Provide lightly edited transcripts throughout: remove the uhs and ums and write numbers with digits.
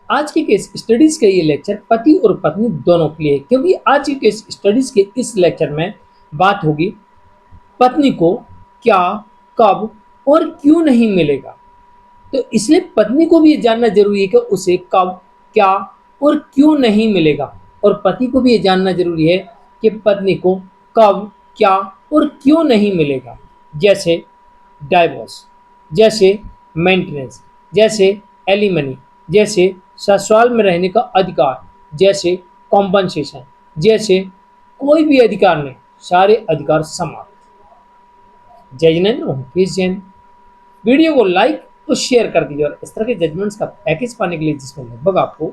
आज की case studies का ये लेक्चर पति और पत्नी दोनों के लिए है, क्योंकि आज की केस स्टडीज के इस लेक्चर में बात होगी पत्नी को क्या, कब और क्यों नहीं मिलेगा। तो इसलिए पत्नी को भी ये जानना जरूरी है कि उसे कब, क्या और क्यों नहीं मिलेगा, और पति को भी ये जानना जरूरी है कि पत्नी को कब, क्या और क्यों नहीं मिलेगा। जैसे डाइवोर्स, जैसे मेंटेनेंस, जैसे एलिमनी, जैसे ससुराल में रहने का अधिकार, जैसे कॉम्पनसेशन, जैसे कोई भी अधिकार नहीं, सारे अधिकार समाप्त। जय जिनेंद्र हूँ, प्लीज जैन। वीडियो को लाइक तो शेयर कर दीजिए, और इस तरह के जजमेंट्स का पैकेज पाने के लिए जिसमें लगभग आपको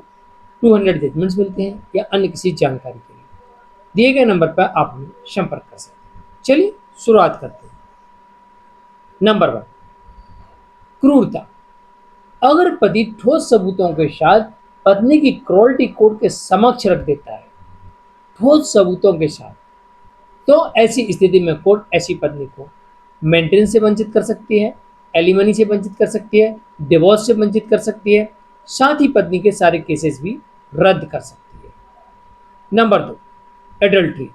200 जजमेंट्स मिलते हैं या अन्य किसी जानकारी के लिए दिए गए नंबर पर आप हमें संपर्क कर सकते हैं। चलिए शुरुआत करते हैं। नंबर 1, क्रूरता। अगर पति ठोस सबूतों के साथ पत्नी की क्रूरटी कोर्ट के समक्ष रख देता है, ठोस सबूतों के साथ, तो ऐसी स्थिति में कोर्ट ऐसी पत्नी को मेंटेनेंस से वंचित कर सकती है, एलिमनी से वंचित कर सकती है, डिवोर्स से वंचित कर सकती है, साथ ही पत्नी के सारे केसेस भी रद्द कर सकती है। Number 2, adultery.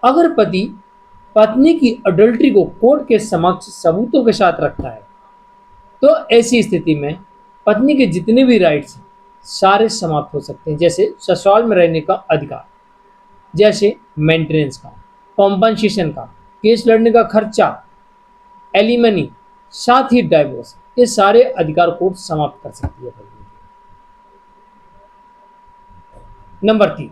अगर पति पत्नी की अडल्ट्री को कोर्ट के समक्ष सबूतों के साथ रखता है, तो ऐसी स्थिति में पत्नी के जितने भी राइट्स हैं सारे समाप्त हो सकते हैं, जैसे ससुराल में रहने का अधिकार, जैसे मेंटेनेंस का, कॉम्पनसेशन का, केस लड़ने का खर्चा, एलिमनी, साथ ही डाइवोर्स, ये सारे अधिकार कोर्ट समाप्त कर सकती है पत्नी के। नंबर 3,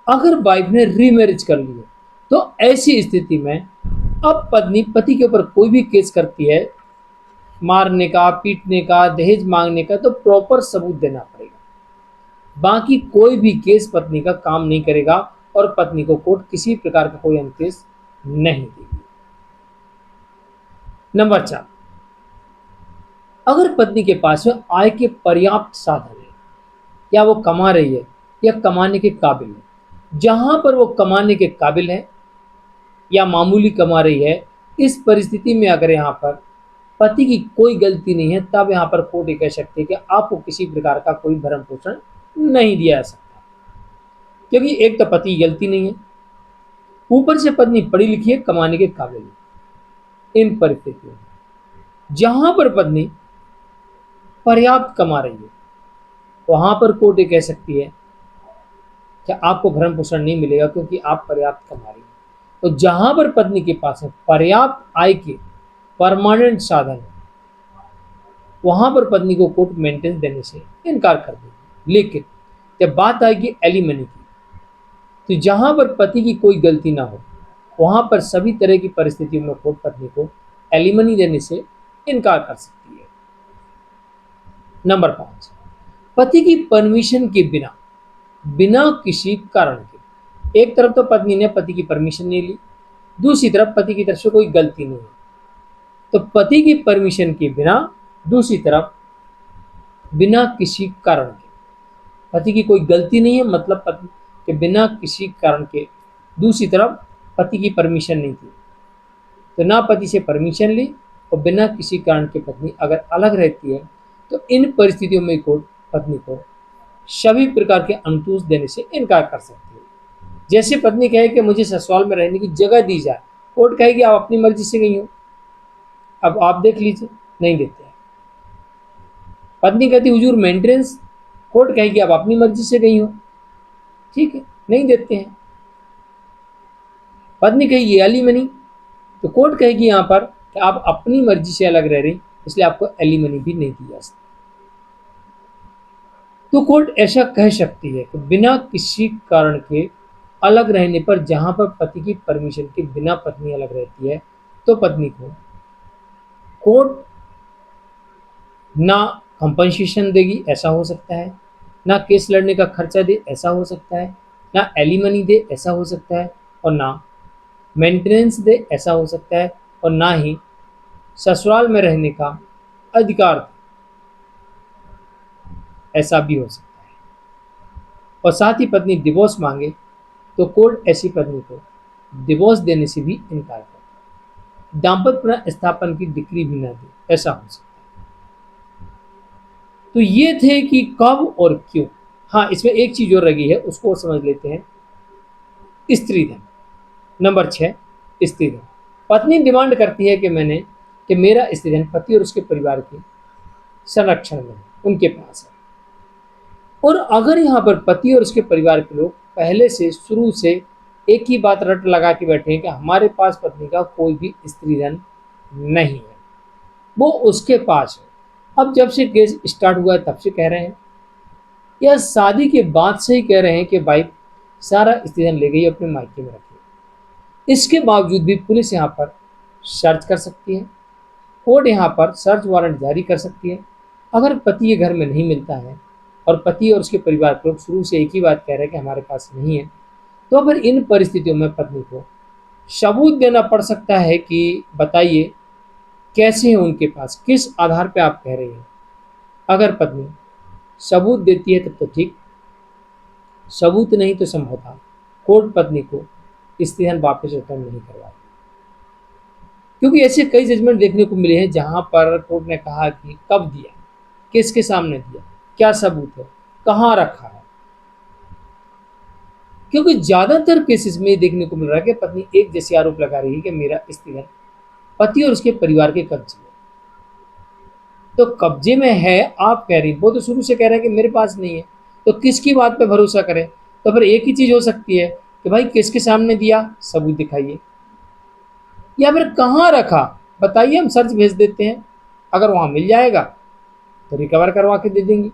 अगर वाइफ ने रीमैरिज कर ली है, तो ऐसी स्थिति में अब पत्नी पति के ऊपर कोई भी केस करती है, मारने का, पीटने का, दहेज मांगने का, तो प्रॉपर सबूत देना पड़ेगा। बाकी कोई भी केस पत्नी का काम नहीं करेगा और पत्नी को कोर्ट किसी प्रकार का कोई अन्य केस नहीं देगी। नंबर 4, अगर पत्नी के पास में आय के पर्याप्त साधन है, या वो कमा रही है या कमाने के काबिल है, जहां पर वो कमाने के काबिल है या मामूली कमा रही है, इस परिस्थिति में अगर यहाँ पर पति की कोई गलती नहीं है, तब यहाँ पर कोर्ट ये कह सकती है कि आपको किसी प्रकार का कोई भरण पोषण नहीं दिया जा सकता, क्योंकि एक तो पति की गलती नहीं है, ऊपर से पत्नी पढ़ी लिखी है, कमाने के काबिल है। इन परिस्थितियों में जहां पर पत्नी पर्याप्त कमा रही है, वहां पर कोर्ट ये कह सकती है कि आपको भरण पोषण नहीं मिलेगा क्योंकि आप पर्याप्त कमा रही हैं। तो जहां पर पत्नी के पास है पर्याप्त आय के परमानेंट साधन है, वहां पर पत्नी को कोर्ट मेंटेनेंस देने से इनकार कर देगी। लेकिन जब बात आएगी एलिमनी की, तो जहां पर पति की कोई गलती ना हो, वहां पर सभी तरह की परिस्थितियों में कोर्ट पत्नी को एलिमनी देने से इनकार कर सकती है। नंबर 5, पति की परमिशन के बिना, बिना किसी कारण के, एक तरफ तो पत्नी ने पति की परमिशन नहीं ली, दूसरी तरफ पति की तरफ से कोई गलती नहीं है, तो पति की परमिशन के बिना, दूसरी तरफ बिना किसी कारण के, पति की कोई गलती नहीं है मतलब पति के बिना किसी कारण के, दूसरी तरफ पति की परमिशन नहीं थी, तो ना पति से परमिशन ली और बिना किसी कारण के पत्नी अगर अलग रहती है, तो इन परिस्थितियों में कोर्ट पत्नी को सभी प्रकार के अनुतोष देने से इनकार कर सकती है। जैसे पत्नी कहे कि मुझे ससुराल में रहने की जगह दी जाए, कोर्ट कहेगी आप अपनी मर्जी से गई हो, अब आप देख लीजिए, नहीं देते हैं। पत्नी कहती हुजूर मेंटेनेंस, कोर्ट कहेगी आप अपनी मर्जी से गई हो, ठीक है, नहीं देते हैं। पत्नी कहेगी एलिमनी, तो कोर्ट कहेगी यहाँ पर कि आप अपनी मर्जी से अलग रह रही, इसलिए आपको एलिमनी भी नहीं दी जा सकती। तो कोर्ट ऐसा कह सकती है कि बिना किसी कारण के अलग रहने पर, जहां पर पति की परमिशन के बिना पत्नी अलग रहती है, तो पत्नी को कोर्ट ना कंपनसेशन देगी, ऐसा हो सकता है, ना केस लड़ने का खर्चा दे, ऐसा हो सकता है, ना एलिमनी दे, ऐसा हो सकता है, और ना मेंटेनेंस दे, ऐसा हो सकता है, और ना ही ससुराल में रहने का अधिकार दे, ऐसा भी हो सकता है। और साथ ही पत्नी डिवोर्स मांगे, तो कोर्ट ऐसी पत्नी को डिवोर्स देने से भी इनकार करे, दाम्पत्य पुनः स्थापन की डिक्री भी न दे, ऐसा हो सकता है। तो ये थे कि कब और क्यों। हाँ, इसमें एक चीज और रही है, उसको समझ लेते हैं। स्त्री धन, नंबर 6, स्त्री धन। पत्नी डिमांड करती है कि मेरा स्त्री धन पति और उसके परिवार के संरक्षण में उनके पास है। और अगर यहाँ पर पति और उसके परिवार के लोग पहले से शुरू से एक ही बात रट लगा के बैठे हैं कि हमारे पास पत्नी का कोई भी स्त्री धन नहीं है, वो उसके पास है, अब जब से केस स्टार्ट हुआ है तब से कह रहे हैं, या शादी के बाद से ही कह रहे हैं कि भाई सारा स्त्री धन ले गई अपने मायके में रखी, इसके बावजूद भी पुलिस यहाँ पर सर्च कर सकती है, कोर्ट यहाँ पर सर्च वारंट जारी कर सकती है। अगर पति ये घर में नहीं मिलता है और पति और उसके परिवार के लोग शुरू से एक ही बात कह रहे हैं कि हमारे पास नहीं है, तो फिर इन परिस्थितियों में पत्नी को सबूत देना पड़ सकता है कि बताइए कैसे है उनके पास, किस आधार पे आप कह रही हैं। अगर पत्नी सबूत देती है तब तो ठीक, सबूत नहीं तो समझौता, कोर्ट पत्नी को स्त्री धन वापस रिटर्न नहीं करवाएगी। क्योंकि ऐसे कई जजमेंट देखने को मिले हैं जहां पर कोर्ट ने कहा कि कब दिया, किसके सामने दिया, क्या सबूत है, कहाँ रखा है। क्योंकि ज्यादातर केसेस में देखने को मिल रहा है कि पत्नी एक जैसे आरोप लगा रही है कि मेरा स्त्री धन पति और उसके परिवार के कब्जे में, तो कब्जे में है आप कह रही, वो तो शुरू से कह रहे हैं कि मेरे पास नहीं है, तो किसकी बात पे भरोसा करें। तो फिर एक ही चीज हो सकती है कि भाई किसके सामने दिया, सबूत दिखाइए, या फिर कहाँ रखा बताइए, हम सर्च भेज देते हैं, अगर वहां मिल जाएगा तो रिकवर करवा के दे देंगे।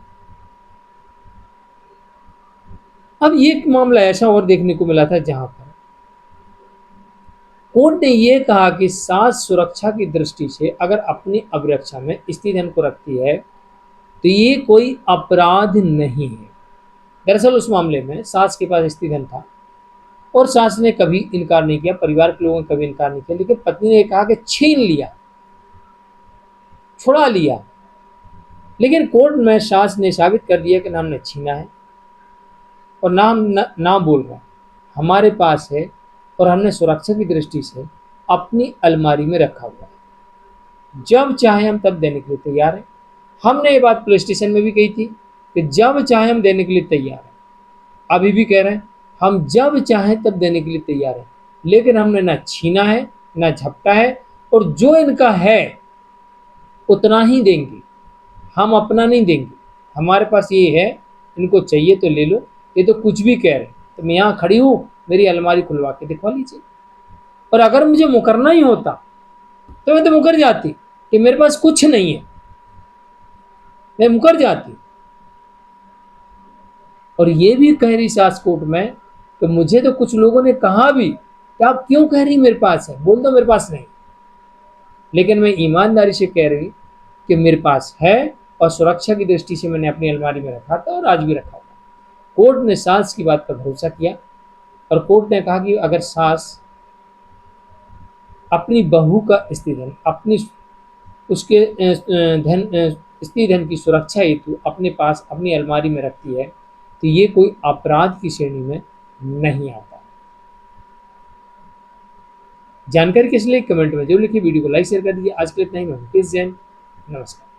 अब ये मामला ऐसा और देखने को मिला था जहां पर कोर्ट ने यह कहा कि सास सुरक्षा की दृष्टि से अगर अपनी अभिरक्षा में स्त्री धन को रखती है तो ये कोई अपराध नहीं है। दरअसल उस मामले में सास के पास स्त्री धन था और सास ने कभी इनकार नहीं किया, परिवार के लोगों ने कभी इनकार नहीं किया, लेकिन पत्नी ने कहा कि छीन लिया, छुड़ा लिया। लेकिन कोर्ट में सास ने साबित कर दिया कि ना हमने छीना है और ना हम ना बोल रहे हैं, हमारे पास है और हमने सुरक्षा की दृष्टि से अपनी अलमारी में रखा हुआ है, जब चाहे हम तब देने के लिए तैयार हैं। हमने ये बात पुलिस स्टेशन में भी कही थी कि जब चाहे हम देने के लिए तैयार हैं, अभी भी कह रहे हैं हम जब चाहें तब देने के लिए तैयार हैं, लेकिन हमने ना छीना है ना झपटा है, और जो इनका है उतना ही देंगे, हम अपना नहीं देंगे, हमारे पास ये है, इनको चाहिए तो ले लो, ये तो कुछ भी कह रहे हैं, तो मैं यहाँ खड़ी हूँ, मेरी अलमारी खुलवा के दिखवा लीजिए। और अगर मुझे मुकरना ही होता तो मैं तो मुकर जाती कि मेरे पास कुछ नहीं है, मैं मुकर जाती। और ये भी कह रही सास कोर्ट में कि मुझे तो कुछ लोगों ने कहा भी कि आप क्यों कह रही मेरे पास है, बोल दो मेरे पास नहीं, लेकिन मैं ईमानदारी से कह रही कि मेरे पास है और सुरक्षा की दृष्टि से मैंने अपनी अलमारी में रखा था और आज भी रखा हुआ। कोर्ट ने सास की बात पर भरोसा किया और कोर्ट ने कहा कि अगर सास अपनी बहू का स्त्री धन अपनी उसके धन स्त्री धन की सुरक्षा हेतु अपने पास अपनी अलमारी में रखती है तो ये कोई अपराध की श्रेणी में नहीं आता। जानकारी किस लिए कमेंट में जरूर लिखिए, वीडियो को लाइक शेयर कर दीजिए। आज के लिए इतना ही, मैं मुकेश जैन, नमस्कार।